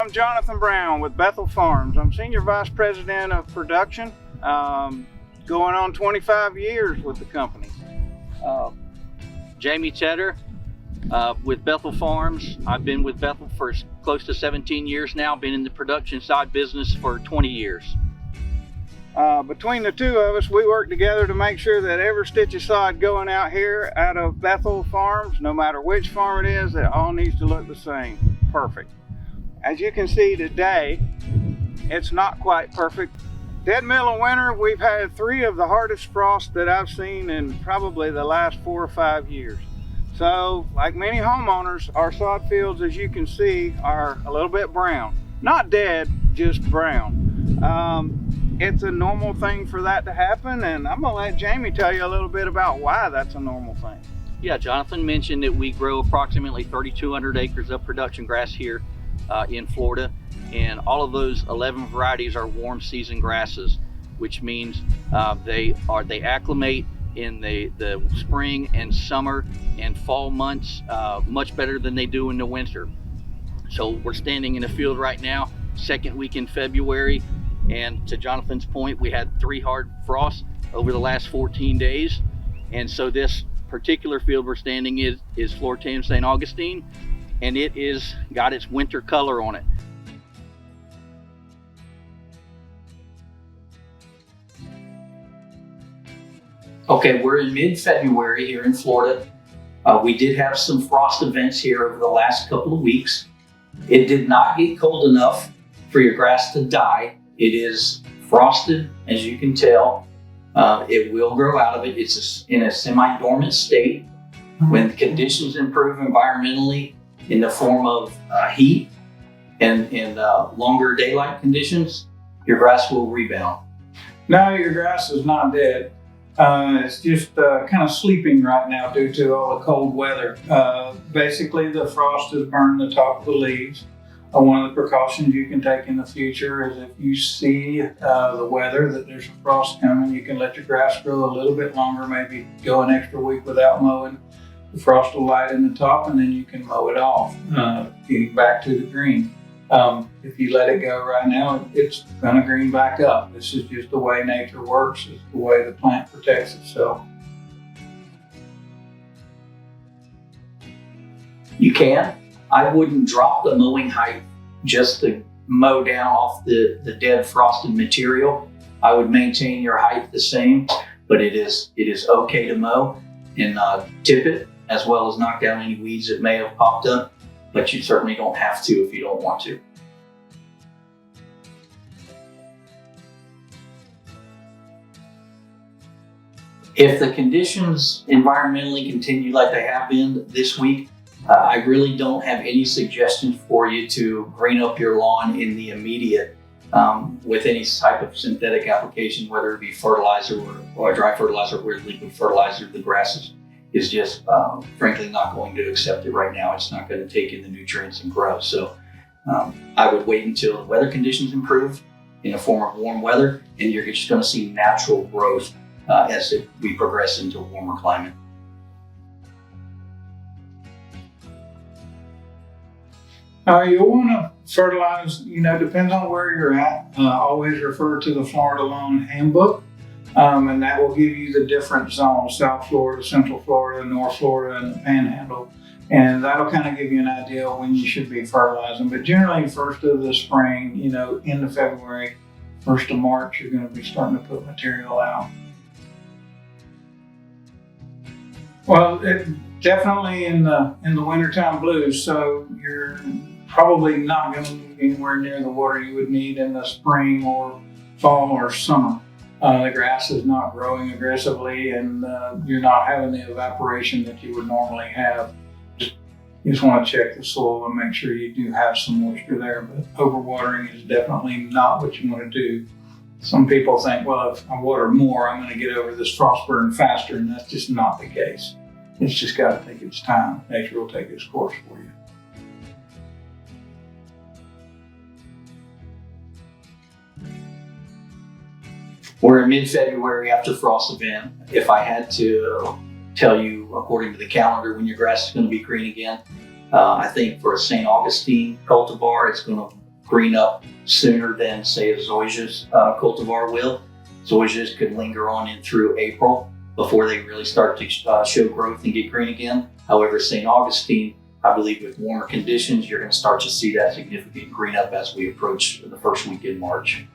I'm Jonathan Brown with Bethel Farms. I'm Senior Vice President of Production, going on 25 years with the company. Jamie Tedder with Bethel Farms. I've been with Bethel for close to 17 years now, been in the production side business for 20 years. Between the two of us, we work together to make sure that every stitch of sod going out here out of Bethel Farms, no matter which farm it is, it all needs to look the same. Perfect. As you can see today, it's not quite perfect. Dead middle of winter, we've had 3 of the hardest frosts that I've seen in probably the last 4 or 5 years. So, like many homeowners, our sod fields, as you can see, are a little bit brown. Not dead, just brown. It's a normal thing for that to happen, and I'm gonna let Jamie tell you a little bit about why that's a normal thing. Yeah, Jonathan mentioned that we grow approximately 3,200 acres of production grass here in Florida, and all of those 11 varieties are warm season grasses, which means they acclimate in the spring and summer and fall months much better than they do in the winter. So we're standing in a field right now, second week in February, and to Jonathan's point, we had 3 hard frosts over the last 14 days, and so this particular field we're standing is Floritanum St. Augustine, and it is got its winter color on it. Okay, we're in mid-February here in Florida. We did have some frost events here over the last couple of weeks. It did not get cold enough for your grass to die. It is frosted, as you can tell. It will grow out of it. It's in a semi-dormant state. When conditions improve environmentally in the form of heat and longer daylight conditions, your grass will rebound. No, your grass is not dead. It's just kind of sleeping right now due to all the cold weather. Basically, the frost has burned the top of the leaves. One of the precautions you can take in the future is if you see the weather that there's a frost coming, you can let your grass grow a little bit longer, maybe go an extra week without mowing. The frost will lighten the top and then you can mow it off, getting back to the green. If you let it go right now, it's going to green back up. This is just the way nature works. It's the way the plant protects itself. You can. I wouldn't drop the mowing height just to mow down off the dead frosted material. I would maintain your height the same, but it is okay to mow and tip it, as well as knock down any weeds that may have popped up, but you certainly don't have to if you don't want to. If the conditions environmentally continue like they have been this week, I really don't have any suggestions for you to green up your lawn in the immediate with any type of synthetic application, whether it be fertilizer or dry fertilizer or liquid fertilizer. The grass is just frankly not going to accept it right now. It's not going to take in the nutrients and grow. So I would wait until the weather conditions improve in the form of warm weather, and you're just going to see natural growth as we progress into a warmer climate. You'll want to fertilize, depends on where you're at. Always refer to the Florida Lawn Handbook, and that will give you the different zones: South Florida, Central Florida, North Florida, and the Panhandle. And that'll kind of give you an idea when you should be fertilizing. But generally, first of the spring, into February, 1st of March, you're going to be starting to put material out. Well, definitely in the wintertime blues, so you're probably not going to move anywhere near the water you would need in the spring or fall or summer. The grass is not growing aggressively, and you're not having the evaporation that you would normally have. You just want to check the soil and make sure you do have some moisture there, but overwatering is definitely not what you want to do. Some people think, well, if I water more, I'm going to get over this frost burn faster, and that's just not the case. It's just got to take its time. Nature will take its course for you. We're in mid-February after frost event. If I had to tell you, according to the calendar, when your grass is going to be green again, I think for a St. Augustine cultivar, it's going to green up sooner than, say, a zoysia's cultivar will. Zoysias could linger on in through April before they really start to show growth and get green again. However, St. Augustine, I believe with warmer conditions, you're going to start to see that significant green up as we approach the first week in March.